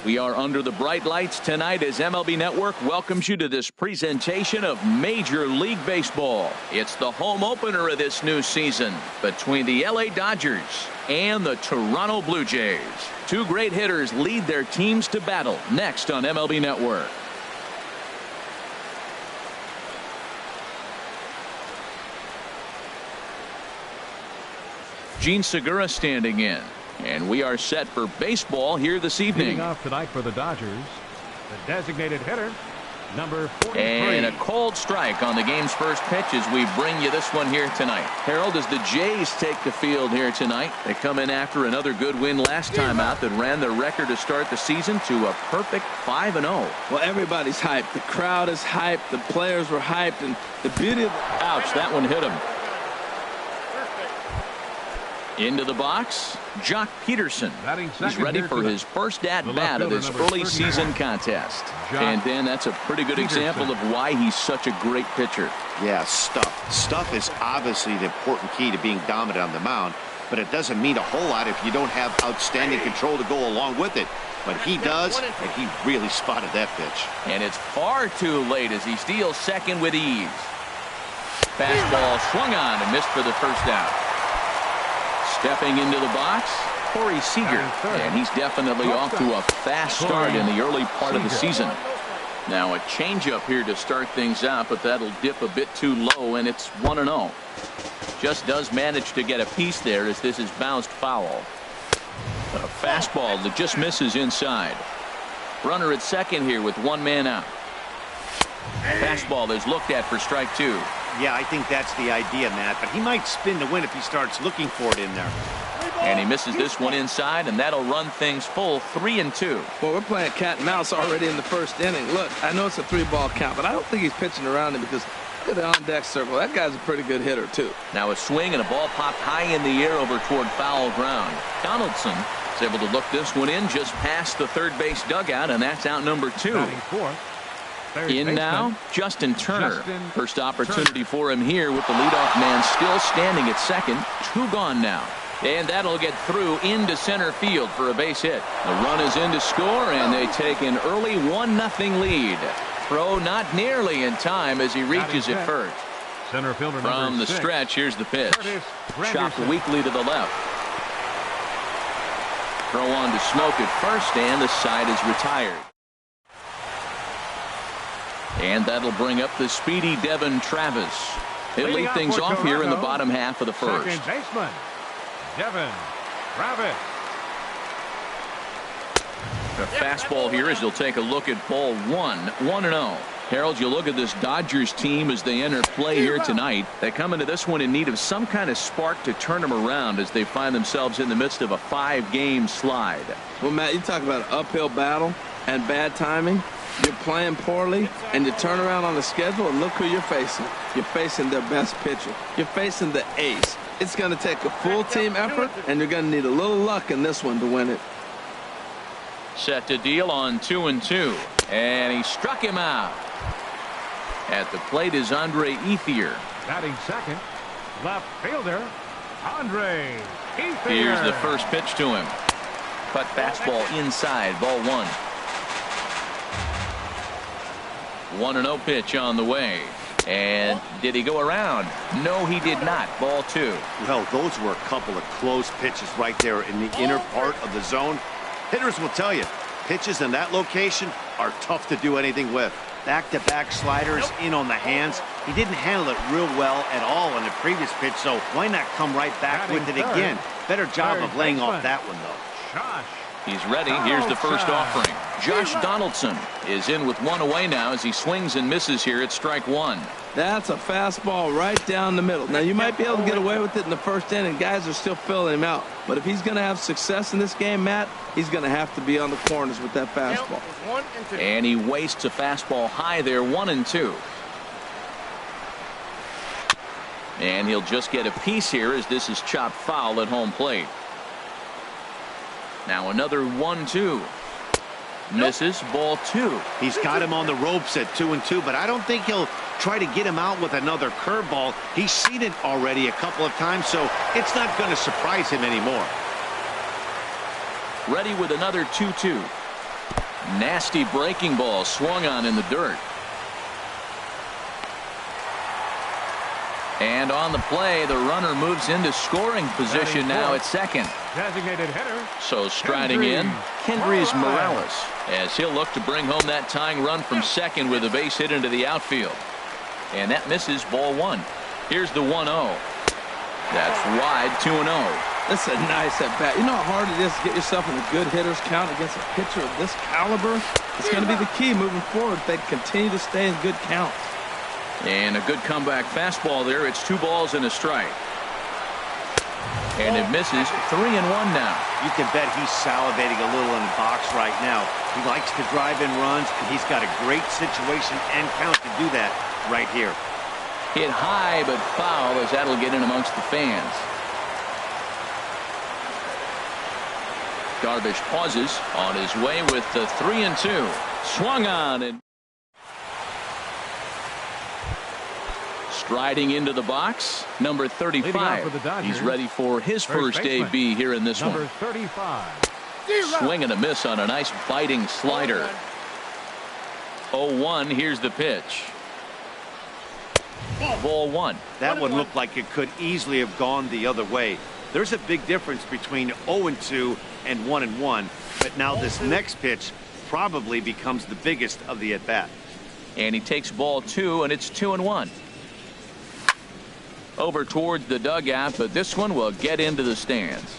We are under the bright lights tonight as MLB Network welcomes you to this presentation of Major League Baseball. It's the home opener of this new season between the LA Dodgers and the Toronto Blue Jays. Two great hitters lead their teams to battle next on MLB Network. Gene Segura standing in. And we are set for baseball here this evening. Leading off tonight for the Dodgers, the designated hitter, number 43. And a cold strike on the game's first pitch as we bring you this one here tonight. Harold, as the Jays take the field here tonight, they come in after another good win last time out that ran their record to start the season to a perfect 5-0. Well, everybody's hyped. The crowd is hyped. The players were hyped. And the beauty of ouch, that one hit him. Into the box, Jock Peterson. He's ready for his first at-bat of this early season contest. And then that's a pretty good example of why he's such a great pitcher. Yeah, stuff. Stuff is obviously the important key to being dominant on the mound, but it doesn't mean a whole lot if you don't have outstanding control to go along with it. But he does, and he really spotted that pitch. And it's far too late as he steals second with ease. Fastball swung on and missed for the first out. Stepping into the box, Corey Seager, and he's definitely off to a fast start in the early part of the season. Now a changeup here to start things out, but that'll dip a bit too low, and it's 1-0. Just does manage to get a piece there as this is bounced foul. A fastball that just misses inside. Runner at second here with one man out. Fastball is looked at for strike two. Yeah, I think that's the idea, Matt, but he might spin to win if he starts looking for it in there. And he misses this one inside, and that'll run things full 3-2. Well, we're playing cat and mouse already in the first inning. Look, I know it's a 3-ball count, but I don't think he's pitching around him because look at the on-deck circle. That guy's a pretty good hitter, too. Now a swing and a ball popped high in the air over toward foul ground. Donaldson is able to look this one in just past the third base dugout, and that's out number 2. In now, Justin Turner. First opportunity for him here with the leadoff man still standing at second. 2 gone now. And that'll get through into center field for a base hit. The run is in to score, and they take an early 1-0 lead. Throw not nearly in time as he reaches it first. Center fielder from the stretch, here's the pitch. Chopped weakly to the left. Throw on to Smoke at first, and the side is retired. And that'll bring up the speedy Devin Travis. He'll lead things off here in the bottom half of the first. Second baseman, Devin Travis. A fastball here as he'll take a look at ball 1. 1-0. Harold, you look at this Dodgers team as they enter play here tonight. They come into this one in need of some kind of spark to turn them around as they find themselves in the midst of a 5-game slide. Well, Matt, you talk about an uphill battle and bad timing. You're playing poorly, and you turn around on the schedule, and look who you're facing. You're facing their best pitcher. You're facing the ace. It's going to take a full team effort, and you're going to need a little luck in this one to win it. Set to deal on 2-2, and he struck him out. At the plate is Andre Ethier. Batting second, left fielder, Andre Ethier. Here's the first pitch to him. Cut fastball inside, ball 1. 1-0 pitch on the way. And did he go around? No, he did not. Ball 2. Well, those were a couple of close pitches right there in the inner part of the zone. Hitters will tell you, pitches in that location are tough to do anything with. Back-to-back sliders in on the hands. He didn't handle it real well at all on the previous pitch, so why not come right back with it again? Better job of laying off that one, though. Josh. He's ready. Here's the first offering. Josh Donaldson is in with 1 away now as he swings and misses here at strike 1. That's a fastball right down the middle. Now, you might be able to get away with it in the first inning. Guys are still filling him out. But if he's going to have success in this game, Matt, he's going to have to be on the corners with that fastball. And he wastes a fastball high there, 1-2. And he'll just get a piece here as this is chopped foul at home plate. Now another 1-2. Misses, ball 2. He's got him on the ropes at 2-2, but I don't think he'll try to get him out with another curveball. He's seen it already a couple of times, so it's not going to surprise him anymore. Ready with another 2-2. Nasty breaking ball swung on in the dirt. And on the play, the runner moves into scoring position now at second. Designated hitter. So striding in, Kendrys Morales, as he'll look to bring home that tying run from second with a base hit into the outfield. And that misses, ball one. Here's the 1-0. That's wide, 2-0. That's a nice at bat. You know how hard it is to get yourself in a good hitter's count against a pitcher of this caliber? It's going to be the key moving forward if they continue to stay in good count. And a good comeback fastball there. It's 2 balls and a strike. And it misses, 3-1 now. You can bet he's salivating a little in the box right now. He likes to drive in runs, and he's got a great situation and count to do that right here. Hit high but foul, as that'll get in amongst the fans. Darvish pauses on his way with the 3-2. Swung on and striding into the box, number 35. He's ready for his first AB here in this one. Number 35. Swing and a miss on a nice biting slider. 0-1. Here's the pitch. Ball one. That one looked like it could easily have gone the other way. There's a big difference between 0-2 and 1-1, but now this next pitch probably becomes the biggest of the at-bat. And he takes ball 2, and it's 2-1. Over towards the dugout, but this one will get into the stands.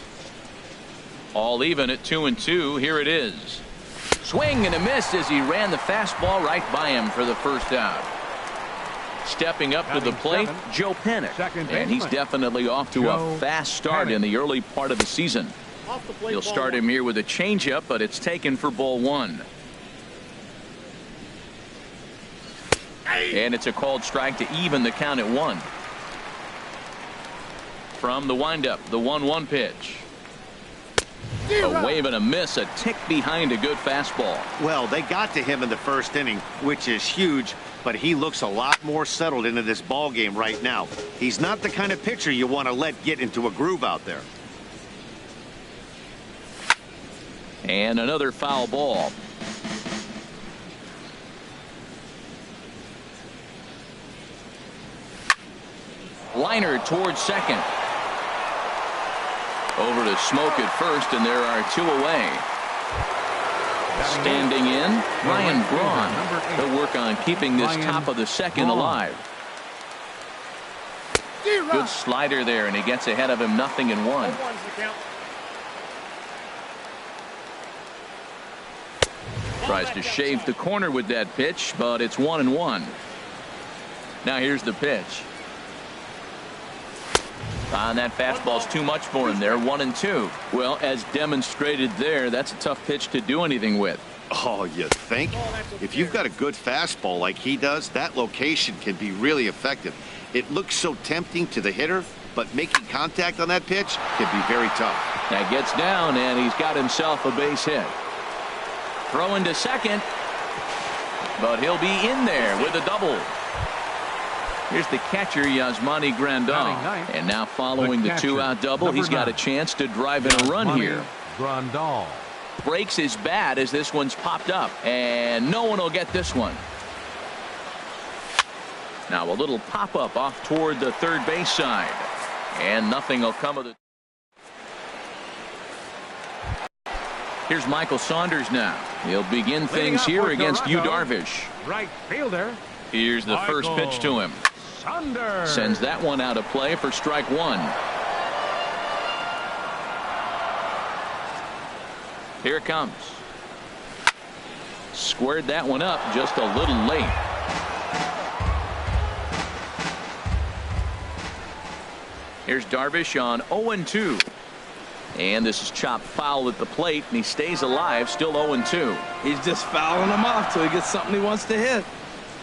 All even at 2-2. Here it is. Swing and a miss as he ran the fastball right by him for the first out. Stepping up to the plate, Joe Pennick, and he's definitely off to a fast start in the early part of the season. He'll start him here with a changeup, but it's taken for ball one. And it's a called strike to even the count at 1. From the windup, the 1-1 pitch. A wave and a miss, a tick behind a good fastball. Well, they got to him in the first inning, which is huge, but he looks a lot more settled into this ball game right now. He's not the kind of pitcher you want to let get into a groove out there. And another foul ball. Liner towards second. Over to Smoke at first, and there are 2 away. Standing in, Ryan Braun. He'll work on keeping this top of the second alive. Good slider there, and he gets ahead of him, 0-1. Tries to shave the corner with that pitch, but it's 1-1. Now here's the pitch. And that fastball's too much for him there, 1-2. Well, as demonstrated there, that's a tough pitch to do anything with. Oh, you think? If you've got a good fastball like he does, that location can be really effective. It looks so tempting to the hitter, but making contact on that pitch can be very tough. That gets down, and he's got himself a base hit. Throw into second, but he'll be in there with a double. Here's the catcher, Yasmani Grandal. And now following the 2-out double, he's got a chance to drive in a run here. Grandal breaks his bat as this one's popped up, and no one will get this one. Now a little pop-up off toward the third base side, and nothing will come of it. Here's Michael Saunders now. He'll begin things here against Yu Darvish. Right fielder. Here's the first pitch to him. Saunders sends that one out of play for strike 1. Here it comes. Squared that one up just a little late. Here's Darvish on 0-2. And this is chopped foul at the plate, and he stays alive, still 0-2. He's just fouling him off till he gets something he wants to hit.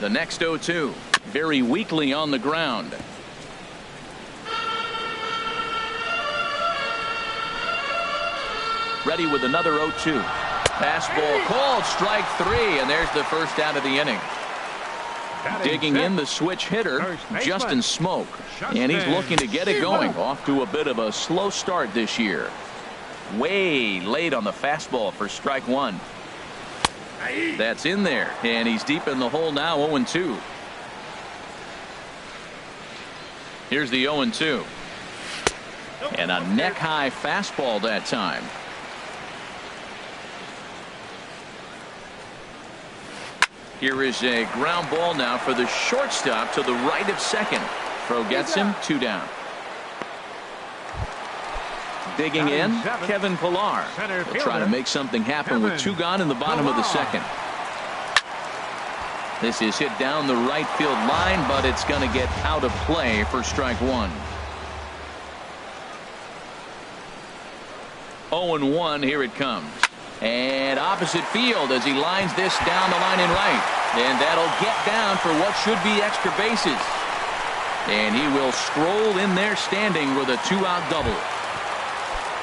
The next 0-2. Very weakly on the ground. Ready with another 0-2. Fastball called, strike 3, and there's the first out of the inning. Digging in the switch hitter, Justin Smoke, and he's looking to get it going. Off to a bit of a slow start this year. Way late on the fastball for strike 1. That's in there, and he's deep in the hole now, 0-2. Here's the 0-2. And a neck-high fastball that time. Here is a ground ball now for the shortstop to the right of second. Throw gets him, 2 down. Digging in, Kevin Pillar. He'll try to make something happen with 2 gone in the bottom of the second. This is hit down the right field line, but it's going to get out of play for strike 1. 0-1, here it comes. And opposite field as he lines this down the line in right. And that'll get down for what should be extra bases. And he will stroll in there standing with a 2-out double.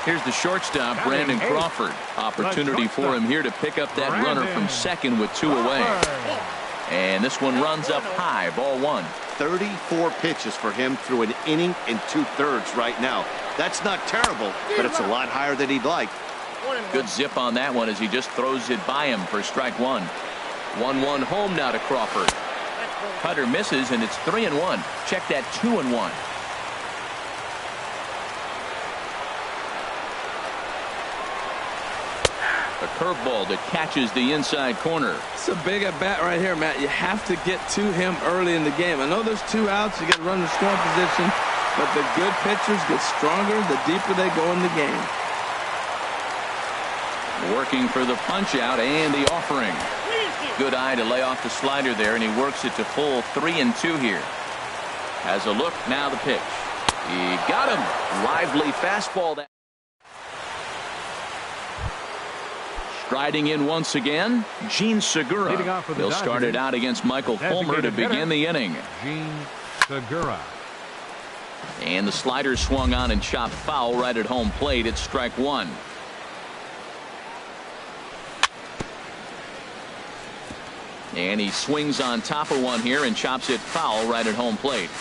Here's the shortstop, Brandon Crawford. Opportunity for him here to pick up that runner from second with 2 away. And this one runs up high, ball 1. 34 pitches for him through an inning and 2/3 right now. That's not terrible, but it's a lot higher than he'd like. Good zip on that one as he just throws it by him for strike 1. 1-1 home now to Crawford. Cutter misses, and it's 3-1. Check that 2-1. A curveball that catches the inside corner. It's a big at bat right here, Matt. You have to get to him early in the game. I know there's 2 outs. You got to run the scoring position, but the good pitchers get stronger the deeper they go in the game. Working for the punch out and the offering. Good eye to lay off the slider there, and he works it to full 3-2 here. Has a look, now the pitch. He got him. Lively fastball. That striding in once again, Gene Segura. He'll start it out against Michael Fulmer to begin the inning. Gene Segura. And the slider swung on and chopped foul right at home plate. It's strike 1. And he swings on top of one here and chops it foul right at home plate.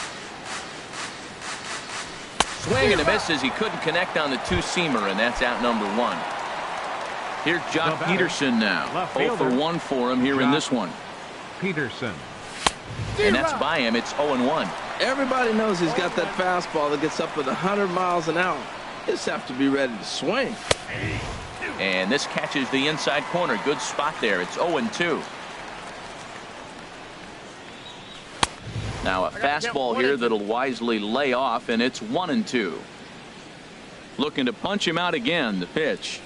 Swing and a miss as he couldn't connect on the 2-seamer, and that's out number 1. Here's Jock Peterson now. 0 for 1 for him here in this one. Peterson. And that's by him. It's 0-1. Everybody knows he's got that fastball that gets up at 100 miles an hour. Just have to be ready to swing. And this catches the inside corner. Good spot there. It's 0-2. Now a fastball here that'll wisely lay off, and it's 1-2. Looking to punch him out again. The pitch.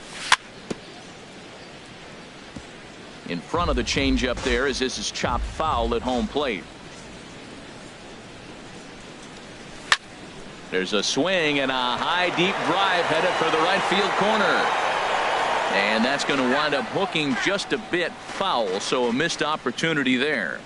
In front of the changeup there as this is chopped foul at home plate. There's a swing and a high deep drive headed for the right field corner. And that's going to wind up hooking just a bit foul, so a missed opportunity there.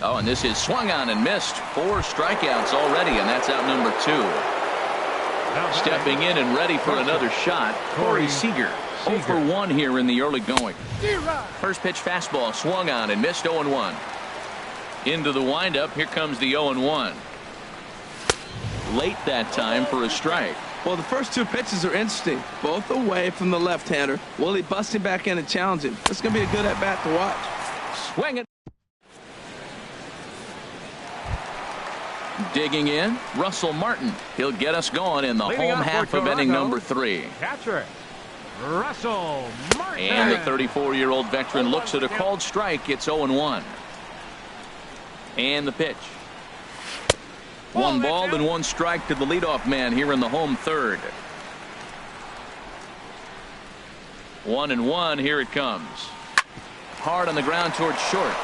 Oh, and this is swung on and missed. 4 strikeouts already, and that's out number 2. Stepping in and ready for another shot, Corey Seager. 0 for 1 here in the early going. First pitch fastball swung on and missed. 0-1. Into the windup. Here comes the 0-1. Late that time for a strike. Well, the first 2 pitches are interesting. Both away from the left-hander. Will he bust him back in and challenge him? It's going to be a good at-bat to watch. Swing it. Digging in, Russell Martin. He'll get us going in the home half of inning number 3. Catcher, Russell Martin. And the 34-year-old veteran looks at a called strike. It's 0-1. And the pitch. 1 ball and 1 strike to the leadoff man here in the home third. 1-1. Here it comes. Hard on the ground towards short.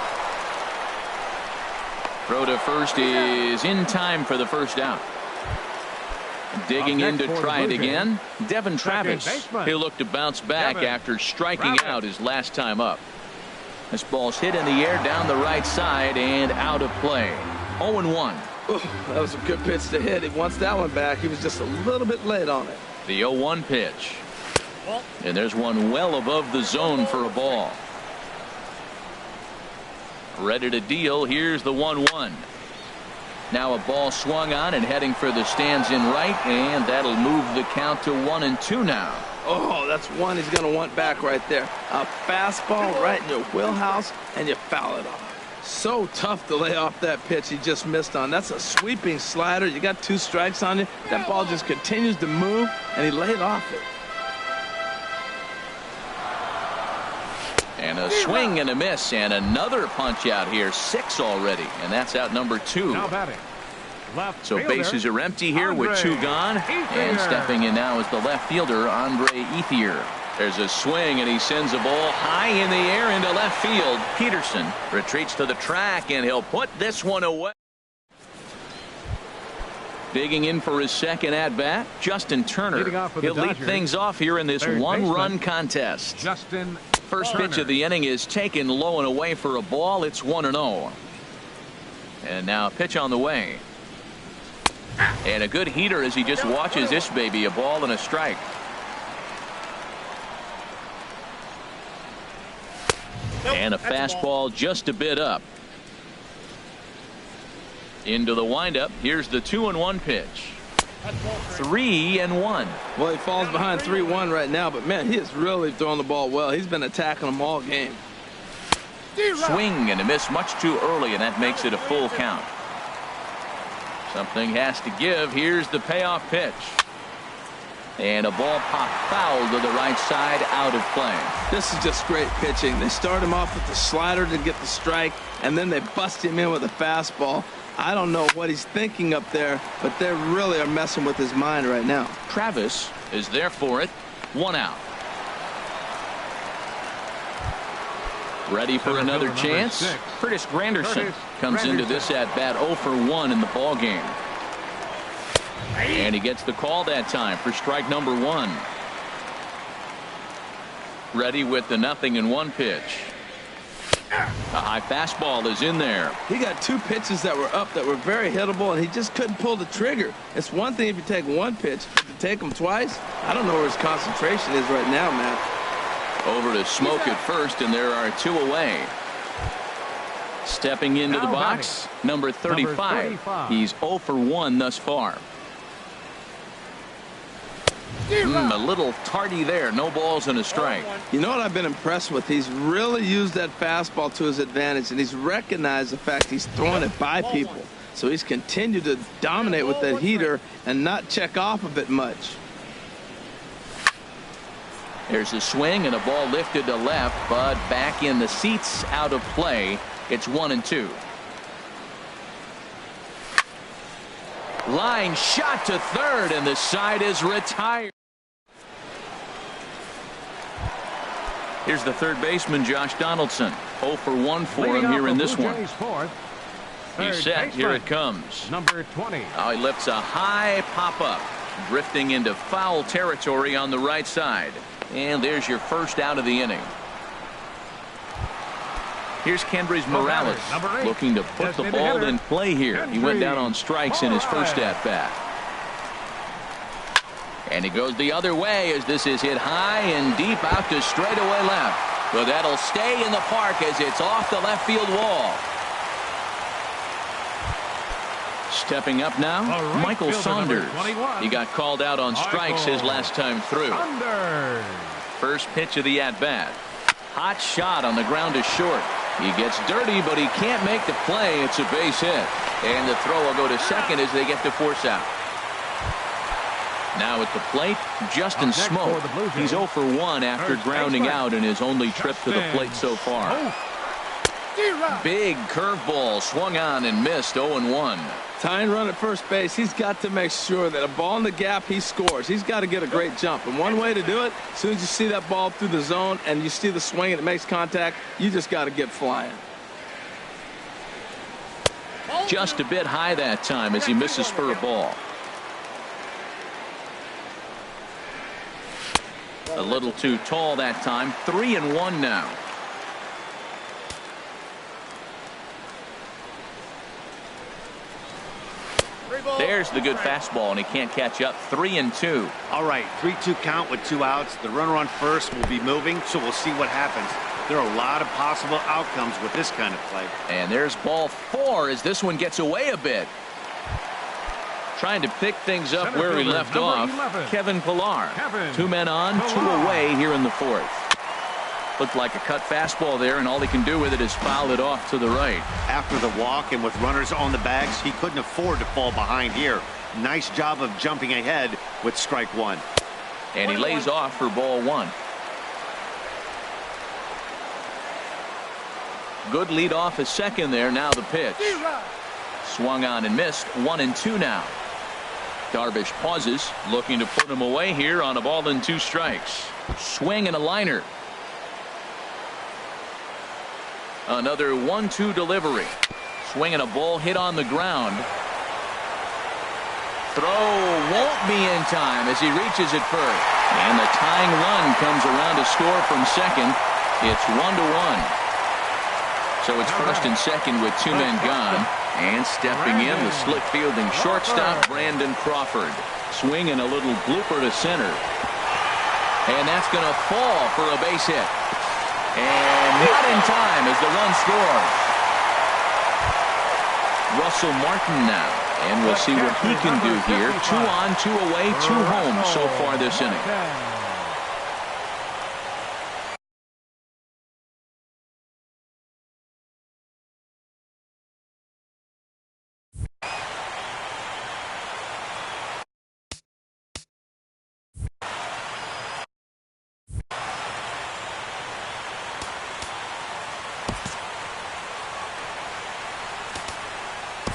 Throw to first is in time for the first out. Digging in to try it again, Devin Travis. He'll look to bounce back after striking out his last time up. This ball's hit in the air down the right side and out of play. 0-1. That was a good pitch to hit. He wants that one back. He was just a little bit late on it. The 0-1 pitch. And there's one well above the zone for a ball. Ready to deal. Here's the 1-1. Now a ball swung on and heading for the stands in right, and that'll move the count to 1-2 now. Oh, that's one he's going to want back right there. A fastball right in your wheelhouse, and you foul it off. So tough to lay off that pitch he just missed on. That's a sweeping slider. You got 2 strikes on you. That ball just continues to move, and he laid off it. And a swing and a miss, and another punch out here. 6 already, and that's out number 2. Now batting. Left So fielder, bases are empty here with 2 gone. And stepping in now is the left fielder, Andre Ethier. There's a swing, and he sends a ball high in the air into left field. Peterson retreats to the track, and he'll put this one away. Digging in for his second at-bat, Justin Turner. He'll lead things off here in this one-run contest. Justin First Turner. pitch of the inning is taken low and away for a ball. It's 1-0. And now a pitch on the way. And a good heater as he just watches this baby. A ball and a strike. And a fastball just a bit up. Into the windup. Here's the 2-1 pitch. 3-1. Well, he falls behind 3-1 right now, but man, he is really throwing the ball well. He's been attacking them all game. Swing and a miss much too early, and that makes it a full count. Something has to give. Here's the payoff pitch. And a ball popped foul to the right side, out of play. This is just great pitching. They start him off with the slider to get the strike, and then they bust him in with a fastball. I don't know what he's thinking up there, but they really are messing with his mind right now. Travis is there for it. 1 out. Ready for another chance. 6. Curtis Granderson comes into this at-bat 0 for 1 in the ball game. And he gets the call that time for strike number 1. Ready with the 0-1 pitch. A high fastball is in there. He got 2 pitches that were up that were very hittable, and he just couldn't pull the trigger. It's one thing if you take 1 pitch, but to take them twice, I don't know where his concentration is right now, Matt. Over to Smoke at first, and there are 2 away. Stepping into the box, number 35. He's 0 for 1 thus far. A little tardy there. No balls and a strike. You know what I've been impressed with? He's really used that fastball to his advantage, and he's recognized the fact he's throwing it by people. So he's continued to dominate with that heater and not check off of it much. There's a swing and a ball lifted to left, but back in the seats, out of play. It's 1-2. Line shot to third, and the side is retired. Here's the third baseman, Josh Donaldson. 0 for 1 for him here in this one. He's set. Here it comes. Number 20. Oh, he lifts a high pop-up, drifting into foul territory on the right side. And there's your first out of the inning. Here's Kendrys Morales looking to put the ball in play here. He went down on strikes in his first at-bat. And he goes the other way as this is hit high and deep out to straightaway left. But that'll stay in the park as it's off the left field wall. Stepping up now, Michael Saunders. He got called out on strikes his last time through. First pitch of the at-bat. Hot shot on the ground to short. He gets dirty, but he can't make the play. It's a base hit. And the throw will go to second as they get to force out. Now at the plate, Justin Smoke. He's 0 for 1 after grounding out in his only trip to the plate so far. Big curveball swung on and missed. 0-1. Tying run at first base. He's got to make sure that a ball in the gap, he scores. He's got to get a great jump. And one way to do it, as soon as you see that ball through the zone and you see the swing and it makes contact, you just got to get flying. Just a bit high that time as he misses for a ball. A little too tall that time. 3-1 now. There's the good fastball, and he can't catch up. 3-2. All right, 3-2 count with 2 outs. The runner on first will be moving, so we'll see what happens. There are a lot of possible outcomes with this kind of play. And there's ball 4 as this one gets away a bit. Trying to pick things up Center where he fielder, left number off. 11. Kevin Pillar. 2 men on, 2 away here in the 4th. Looked like a cut fastball there, and all he can do with it is foul it off to the right. After the walk and with runners on the bags, he couldn't afford to fall behind here. Nice job of jumping ahead with strike 1. And he lays off for ball 1. Good lead off at second there. Now the pitch. Swung on and missed. 1-2 now. Darvish pauses, looking to put him away here on a ball and 2 strikes. Swing and a liner. Another 1-2 delivery. Swing and a ball hit on the ground. Throw won't be in time as he reaches it first. And the tying run comes around to score from second. It's 1-1. So it's first and second with 2 men gone. And stepping in, the slick fielding shortstop, Brandon Crawford. Swing and a little blooper to center. And that's going to fall for a base hit. And not in time as the run scores. Russell Martin now. And we'll see what he can do here. 2 on, 2 away, 2 home so far this inning.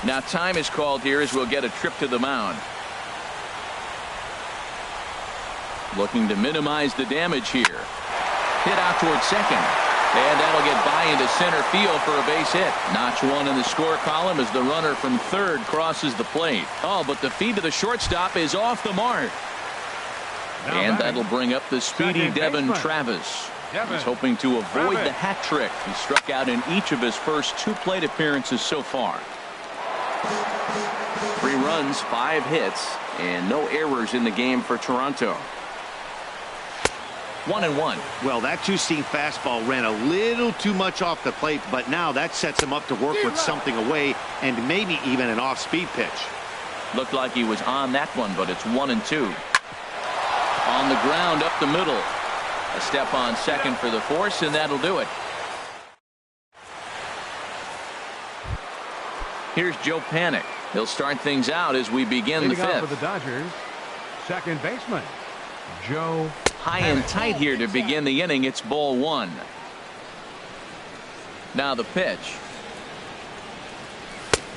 Now time is called here as we'll get a trip to the mound. Looking to minimize the damage here. Hit out towards second. And that'll get by into center field for a base hit. Notch 1 in the score column as the runner from third crosses the plate. Oh, but the feed to the shortstop is off the mark. And that'll bring up the speedy Devin Travis. He's hoping to avoid the hat trick. He struck out in each of his first 2 plate appearances so far. 3 runs, 5 hits, and no errors in the game for Toronto. 1-1. Well, that 2-seam fastball ran a little too much off the plate, but now that sets him up to work with something away and maybe even an off-speed pitch. Looked like he was on that one, but it's 1-2. On the ground up the middle. A step on second for the force, and that'll do it. Here's Joe Panik. He'll start things out as we begin the 5th. For the Dodgers, second baseman, Joe. High and tight here to begin the inning. It's ball 1. Now the pitch.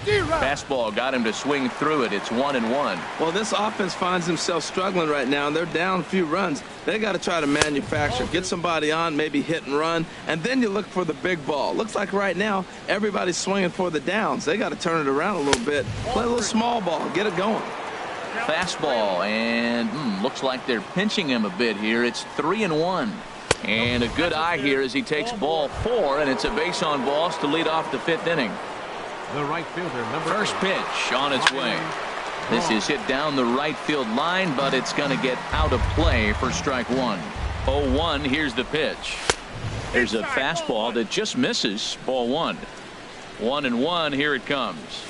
Fastball got him to swing through it. It's 1-1. Well, this offense finds himself struggling right now, and they're down a few runs. They got to try to manufacture, get somebody on, maybe hit and run, and then you look for the big ball. Looks like right now everybody's swinging for the downs. They got to turn it around a little bit, play a little small ball, get it going. Fastball, and looks like they're pinching him a bit here. It's 3-1. And a good eye here as he takes ball 4, and it's a base on balls to lead off the 5th inning. The right fielder, number First 8. pitch on its way. This is hit down the right field line, but it's going to get out of play for strike 1. 0-1. Here's the pitch. There's a fastball that just misses. Ball 1. 1-1. Here it comes.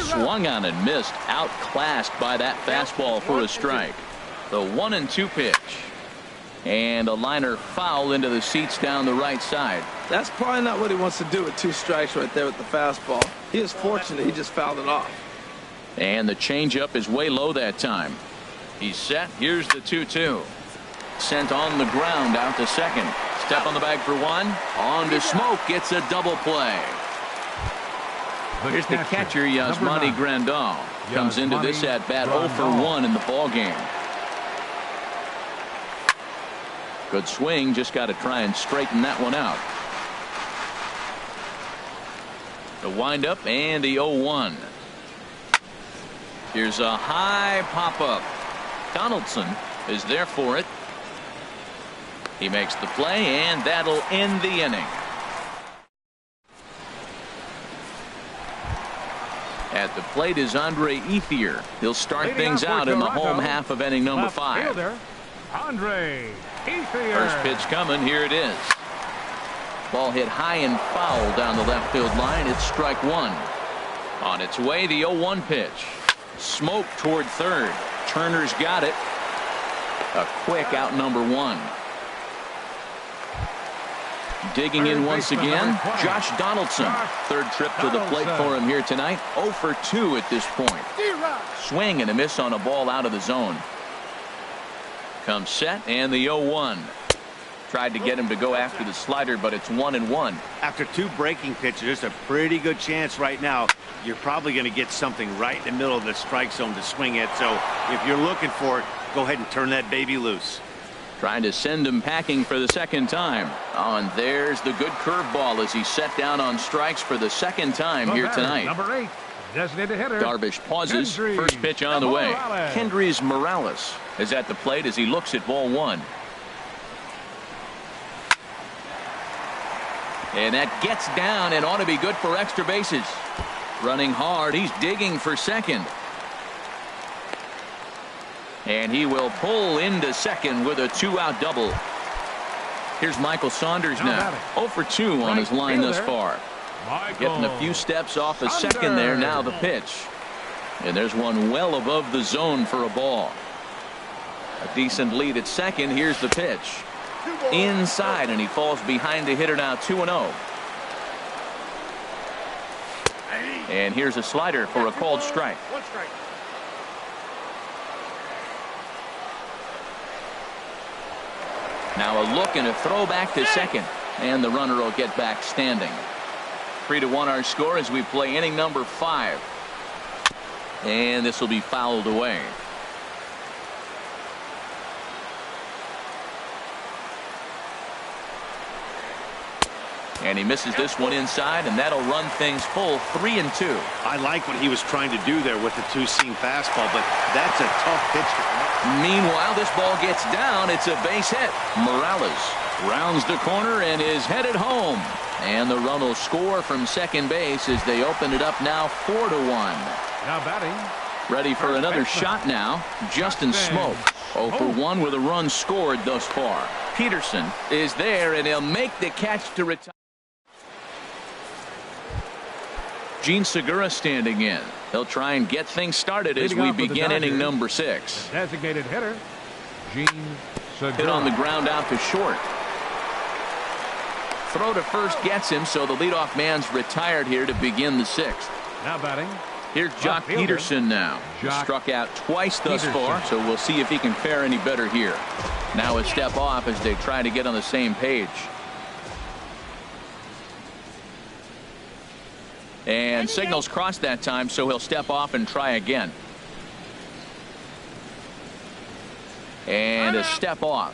Swung on and missed. Outclassed by that fastball for a strike. The 1-2 pitch. And a liner foul into the seats down the right side. That's probably not what he wants to do with 2 strikes right there with the fastball. He is fortunate he just fouled it off. And the changeup is way low that time. He's set. Here's the 2-2. Sent on the ground out to second. Step on the bag for 1. On to Smoke. Gets a double play. Here's the catcher, Yasmani Grandal. Comes into this at bat 0 for 1 in the ball game. Good swing. Just got to try and straighten that one out. The windup and the 0-1. Here's a high pop-up. Donaldson is there for it. He makes the play, and that'll end the inning. At the plate is Andre Ethier. He'll start things out in the home half of inning number 5. Fielder, Andre Ethier. First pitch coming. Here it is. Ball hit high and foul down the left field line. It's strike 1. On its way, the 0-1 pitch. Smoke toward third. Turner's got it. A quick out number one. Digging in once again, Josh Donaldson. Third trip to the plate for him here tonight. 0 for 2 at this point. Swing and a miss on a ball out of the zone. Comes set and the 0-1. Tried to get him to go after the slider, but it's 1-1. After 2 breaking pitches, there's a pretty good chance right now you're probably going to get something right in the middle of the strike zone to swing at. So if you're looking for it, go ahead and turn that baby loose. Trying to send him packing for the second time. Oh, and there's the good curveball as he's set down on strikes for the second time here tonight. Number 8, designated hitter. Darvish pauses. First pitch on the way. Kendrys Morales is at the plate as he looks at ball 1. And that gets down and ought to be good for extra bases. Running hard. He's digging for second. And he will pull into second with a 2-out double. Here's Michael Saunders now. 0 for 2 on his line thus far. Getting a few steps off the second there. Now the pitch. And there's one well above the zone for a ball. A decent lead at second. Here's the pitch. Inside, and he falls behind the hitter now. 2-0. And here's a slider for a called strike. Now a look and a throw back to second, and the runner will get back standing. 3-1 our score as we play inning number 5. And this will be fouled away. And he misses this one inside, and that'll run things full 3-2. I like what he was trying to do there with the 2-seam fastball, but that's a tough pitch. Meanwhile, this ball gets down. It's a base hit. Morales rounds the corner and is headed home. And the run will score from second base as they open it up now 4-1. Now batting. Ready for another shot now. Justin Smoke. 0 for 1 with a run scored thus far. Peterson is there, and he'll make the catch to retire. Gene Segura standing in. He'll try and get things started as we begin inning number 6. Designated hitter, Gene Segura. Hit on the ground out to short. Throw to first gets him, so the leadoff man's retired here to begin the 6th. Now batting. Here's Jock Peterson now. Struck out twice thus far, so we'll see if he can fare any better here. Now a step off as they try to get on the same page. And signals crossed that time, so he'll step off and try again. And a step off.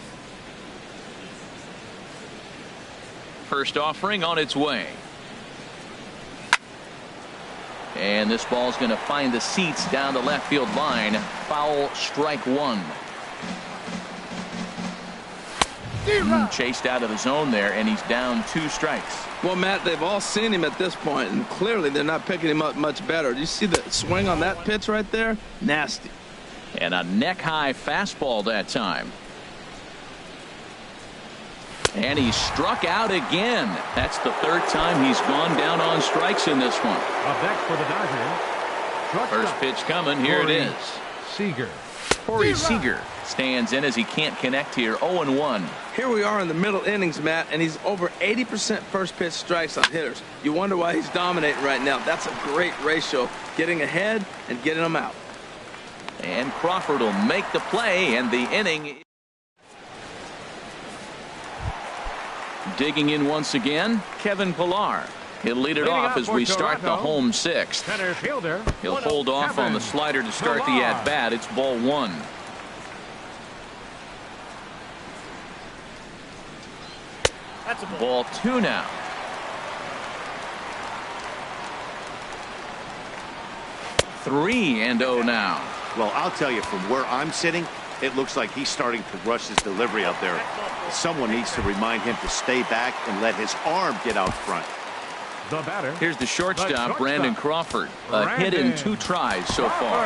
First offering on its way. And this ball's going to find the seats down the left field line. Foul, strike 1. Chased out of the zone there, and he's down 2 strikes. Well, Matt, they've all seen him at this point, and clearly they're not picking him up much better. Do you see the swing on that pitch right there? Nasty. And a neck-high fastball that time. And he struck out again. That's the 3rd time he's gone down on strikes in this one. Up next for the Dodgers. First pitch coming. Here it is. Seager. Corey Seager stands in as he can't connect here. 0-1. Here we are in the middle innings, Matt, and he's over 80% first pitch strikes on hitters. You wonder why he's dominating right now. That's a great ratio, getting ahead and getting them out. And Crawford will make the play, and the inning. Digging in once again, Kevin Pillar. He'll lead it off as we start the home 6th. Center fielder. He'll hold off on the slider to start the at-bat. It's ball 1. That's a ball 2 now. Three and 0 now. Well, I'll tell you, from where I'm sitting, it looks like he's starting to rush his delivery up there. Someone needs to remind him to stay back and let his arm get out front. The batter. Here's the shortstop, Brandon Crawford. A hit in 2 tries so far.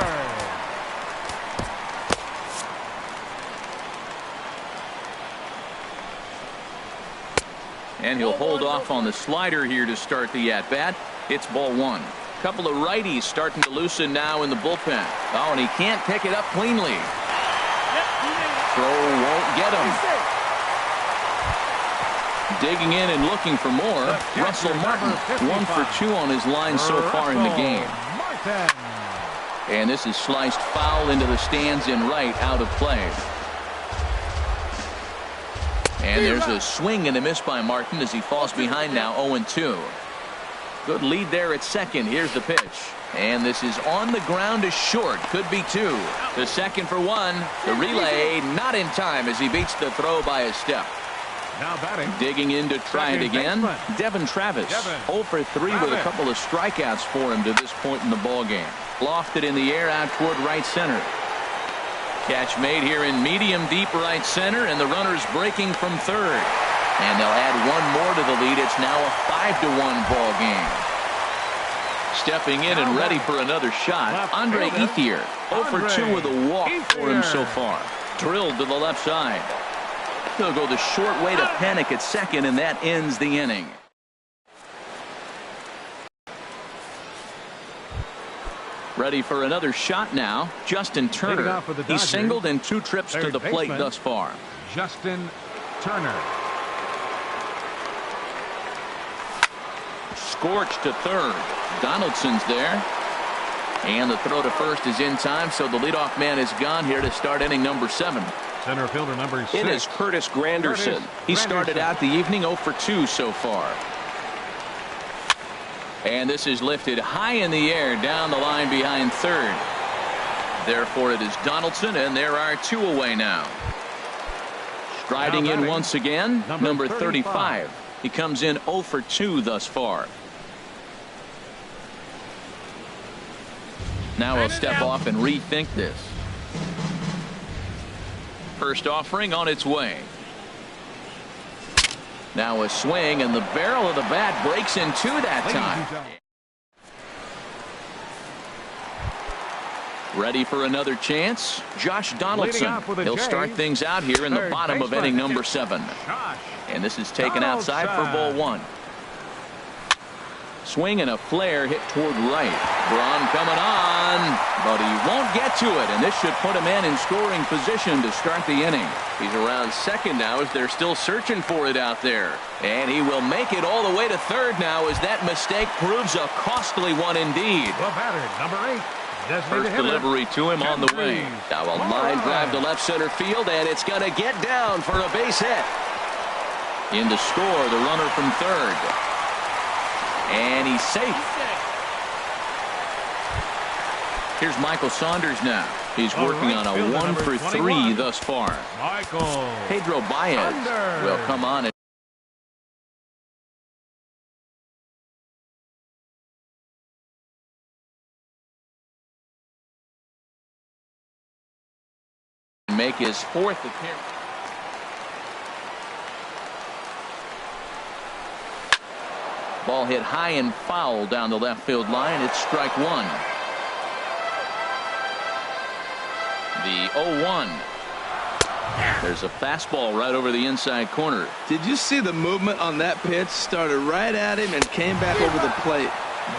And he'll hold off on the slider here to start the at-bat. It's ball 1. couple of righties starting to loosen now in the bullpen. Oh, and he can't pick it up cleanly. Throw won't get him. Digging in and looking for more. Russell Martin, 1 for 2 on his line so far in the game. And this is sliced foul into the stands in right, out of play. And there's a swing and a miss by Martin as he falls behind now 0-2. Good lead there at second. Here's the pitch. And this is on the ground to short. Could be 2. The second for 1. The relay not in time as he beats the throw by a step. Now batting. Digging in to try it again. Devin Travis. 0 for 3 with a couple of strikeouts for him to this point in the ballgame. Lofted in the air out toward right center. Catch made here in medium deep right center, and the runner's breaking from third. And they'll add one more to the lead. It's now a 5-1 ball game. Stepping in and ready for another shot, Andre Ethier. 0 for 2 with a walk for him so far. Drilled to the left side. He'll go the short way to panic at second, and that ends the inning. Ready for another shot now. Justin Turner. He's singled in 2 trips to the plate thus far. Justin Turner. Scorched to third. Donaldson's there. And the throw to first is in time, so the leadoff man is gone here to start inning number 7. Center fielder number 6. It is Curtis Granderson. He started out the evening 0 for 2 so far. And this is lifted high in the air down the line behind third. Therefore it is Donaldson, and there are 2 away now. Striding in once again, number 35. He comes in 0 for 2 thus far. Now he'll step off and rethink this. First offering on its way. Now a swing, and the barrel of the bat breaks in 2 that time. Ready for another chance. Josh Donaldson. He'll start things out here in the bottom of inning number 7. And this is taken outside for ball 1. Swing and a flare hit toward right. Braun coming on, but he won't get to it, and this should put a man in scoring position to start the inning. He's around second now as they're still searching for it out there. And he will make it all the way to third now as that mistake proves a costly one indeed. The batter, number 8. First delivery to him on the way. Now a line drive to left center field, and it's going to get down for a base hit. In to score, the runner from third. And he's safe. Here's Michael Saunders now. He's working on a 1 for 3 thus far. Pedro Baez will come on and make his 4th appearance. Ball hit high and foul down the left field line. It's strike 1. The 0-1. There's a fastball right over the inside corner. Did you see the movement on that pitch? Started right at him and came back over the plate.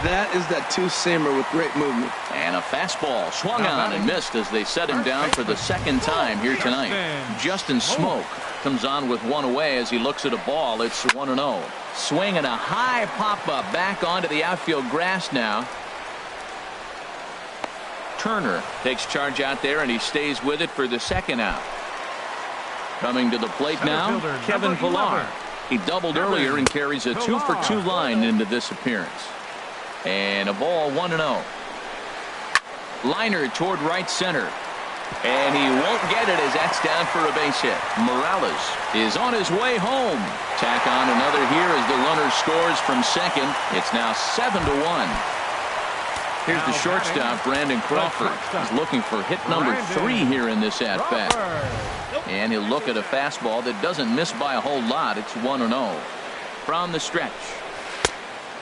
That is that 2-seamer with great movement. And a fastball swung on and missed as they set him down for the 2nd time here tonight. Justin Smoke comes on with 1 away as he looks at a ball. It's 1-0. Swing and a high pop-up back onto the outfield grass now. Turner takes charge out there, and he stays with it for the 2nd out. Coming to the plate now, Kevin Pillar. He doubled earlier and carries a 2 for 2 line into this appearance. And a ball 1-0. Liner toward right center. And he won't get it as that's down for a base hit. Morales is on his way home. Tack on another here as the runner scores from second. It's now 7-1. Here's the shortstop, Brandon Crawford. He's looking for hit number 3 here in this at-bat. And he'll look at a fastball that doesn't miss by a whole lot. It's 1-0 from the stretch.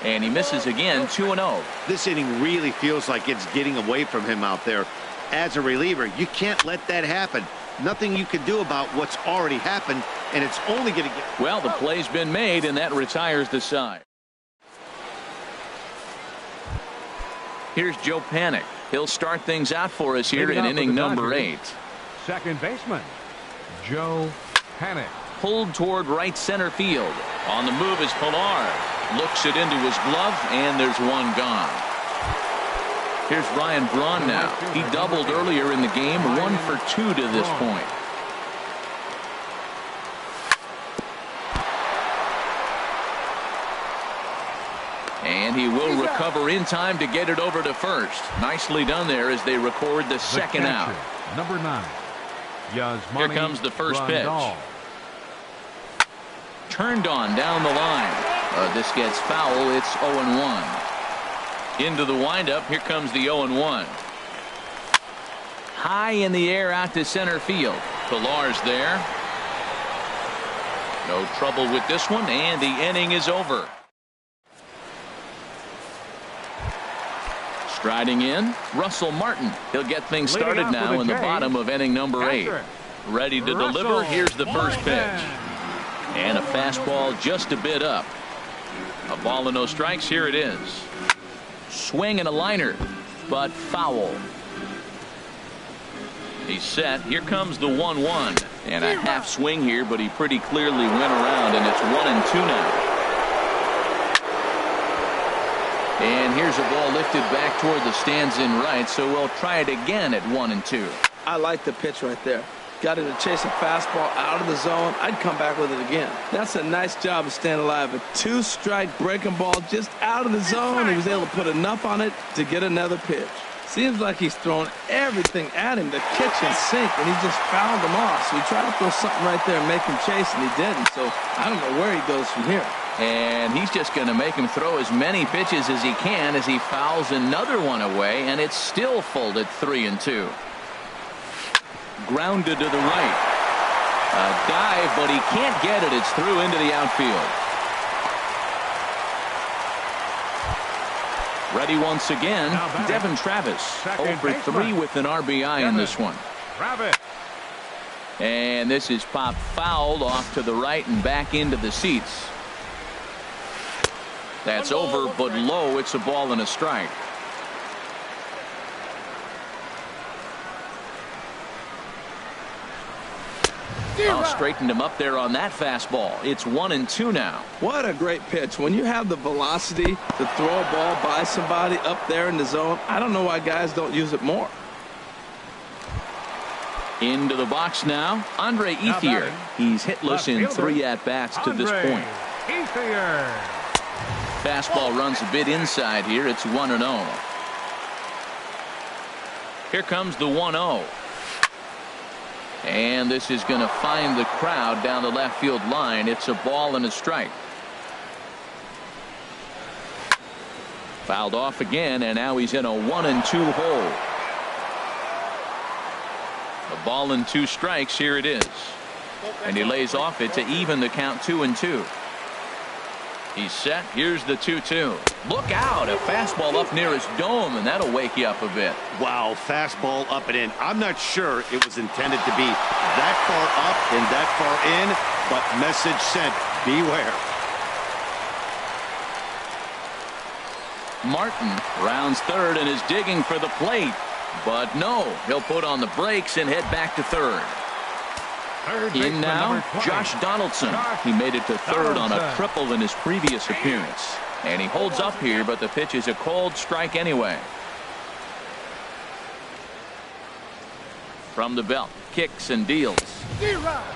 And he misses again, 2-0. This inning really feels like it's getting away from him out there. As a reliever, you can't let that happen. Nothing you can do about what's already happened, and it's only going to get... Well, the play's been made, and that retires the side. Here's Joe Panic. He'll start things out for us here in inning number 8. Second baseman, Joe Panic. Pulled toward right center field. On the move is Pilar. Looks it into his glove, and there's one gone. Here's Ryan Braun now. He doubled earlier in the game, 1 for 2 to this point. And he will recover in time to get it over to first. Nicely done there as they record the second out. Number 9. Here comes the first pitch. Turned on down the line. This gets foul. It's 0-1. Into the windup. Here comes the 0-1. High in the air out to center field. Pilar's there. No trouble with this one, and the inning is over. Striding in, Russell Martin. He'll get things started now in the bottom of inning number 8. Ready to deliver. Here's the first pitch. And a fastball just a bit up. A ball and no strikes. Here it is. Swing and a liner, but foul. He's set. Here comes the 1-1. And a half swing here, but he pretty clearly went around, and it's 1-2 now. And here's a ball lifted back toward the stands in right, so we'll try it again at 1-2. I like the pitch right there. Got him to chase a fastball out of the zone. I'd come back with it again. That's a nice job of staying alive. A 2-strike breaking ball just out of the zone. He was able to put enough on it to get another pitch. Seems like he's thrown everything at him, the kitchen sink, and he just fouled him off. So he tried to throw something right there and make him chase, and he didn't. So I don't know where he goes from here. And he's just going to make him throw as many pitches as he can as he fouls another one away, and it's still full at 3-2. Grounded to the right. A dive, but he can't get it. It's through into the outfield. Ready once again, Devin Travis. 0 for 3 with an RBI in this one. And this is popped fouled off to the right and back into the seats. That's over, but low. It's a ball and a strike. Straightened him up there on that fastball. It's 1-2 now. What a great pitch. When you have the velocity to throw a ball by somebody up there in the zone, I don't know why guys don't use it more. Into the box now, Andre Ethier. He's hitless in 3 at-bats to this point. Fastball runs a bit inside here. It's 1-0. Here comes the 1-0. And this is going to find the crowd down the left field line. It's a ball and a strike. Fouled off again, and now he's in a 1-2 hole. A ball and 2 strikes. Here it is. And he lays off it to even the count 2-2. He's set. Here's the 2-2. Look out. A fastball up near his dome, and that'll wake you up a bit. Wow, fastball up and in. I'm not sure it was intended to be that far up and that far in, but message sent. Beware. Martin rounds third and is digging for the plate. But no, he'll put on the brakes and head back to third. In now, Josh Donaldson. He made it to third on a triple in his previous appearance. And he holds up here, but the pitch is a cold strike anyway. From the belt, kicks and deals.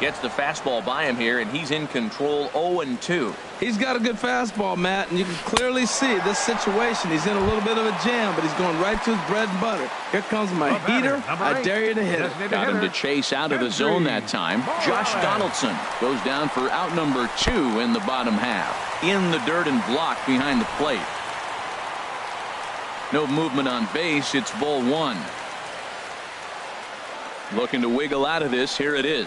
Gets the fastball by him here, and he's in control 0-2. He's got a good fastball, Matt, and you can clearly see this situation. He's in a little bit of a jam, but he's going right to his bread and butter. Here comes my heater. I dare you to hit it. Got him to chase out of the zone that time. Josh Donaldson goes down for out number 2 in the bottom half. In the dirt and blocked behind the plate. No movement on base. It's ball 1. Looking to wiggle out of this. Here it is.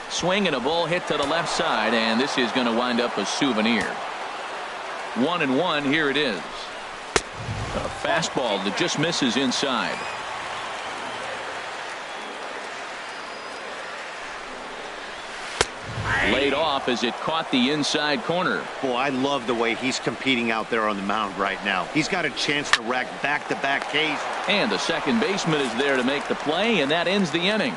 Swing and a ball hit to the left side, and this is going to wind up a souvenir. 1-1. Here it is. A fastball that just misses inside. Laid off as it caught the inside corner. Boy, I love the way he's competing out there on the mound right now. He's got a chance to rack back-to-back Ks. And the second baseman is there to make the play, and that ends the inning.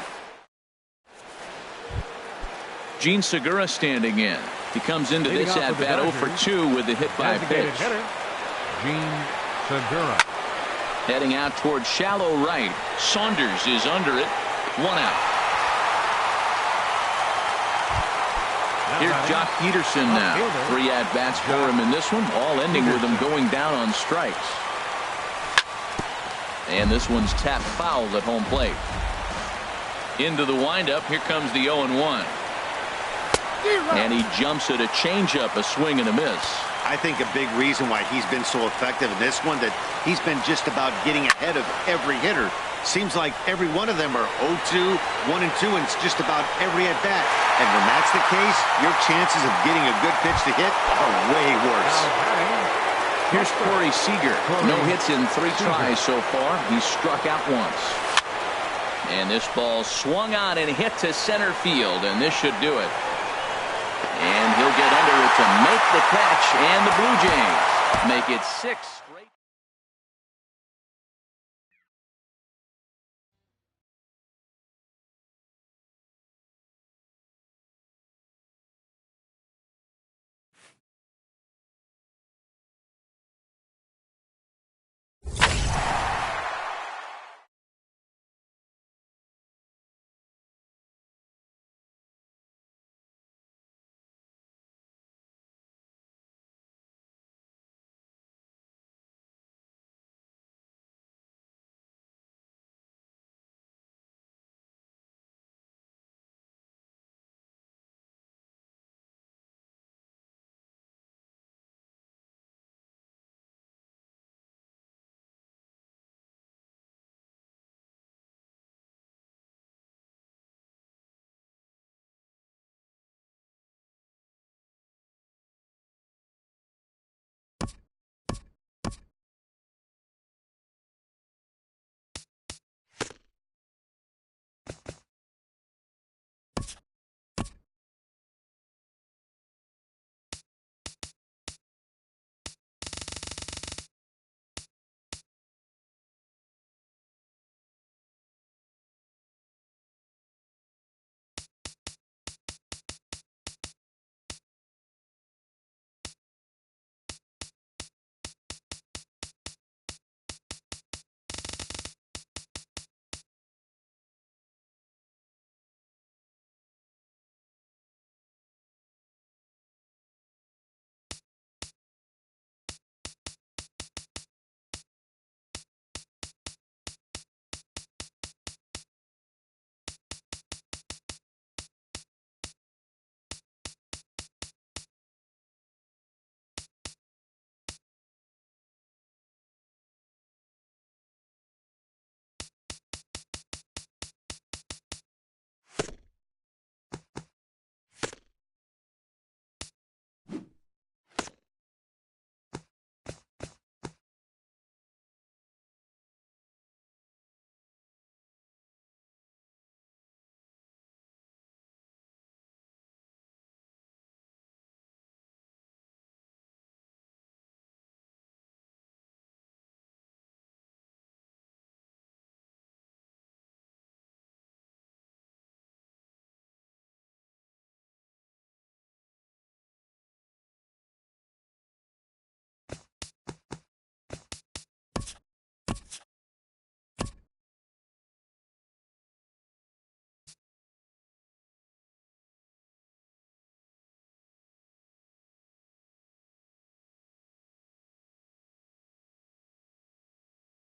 Gene Segura standing in. He comes into this at-bat 0 for 2 with the hit by pitch. Hitter, Gene Segura. Heading out towards shallow right. Saunders is under it. 1 out. Here's Jock Peterson now. 3 at-bats for him in this one, all ending with him going down on strikes. And this one's tapped foul at home plate. Into the windup, here comes the 0-1. And he jumps at a changeup, a swing and a miss. I think a big reason why he's been so effective in this one, that he's been just about getting ahead of every hitter. Seems like every one of them are 0-2, 1-2, and it's just about every at-bat. And when that's the case, your chances of getting a good pitch to hit are way worse. Here's Corey Seager. No hits in 3 tries so far. He's struck out once. And this ball swung on and hit to center field, and this should do it. And he'll get under it to make the catch, and the Blue Jays make it 6.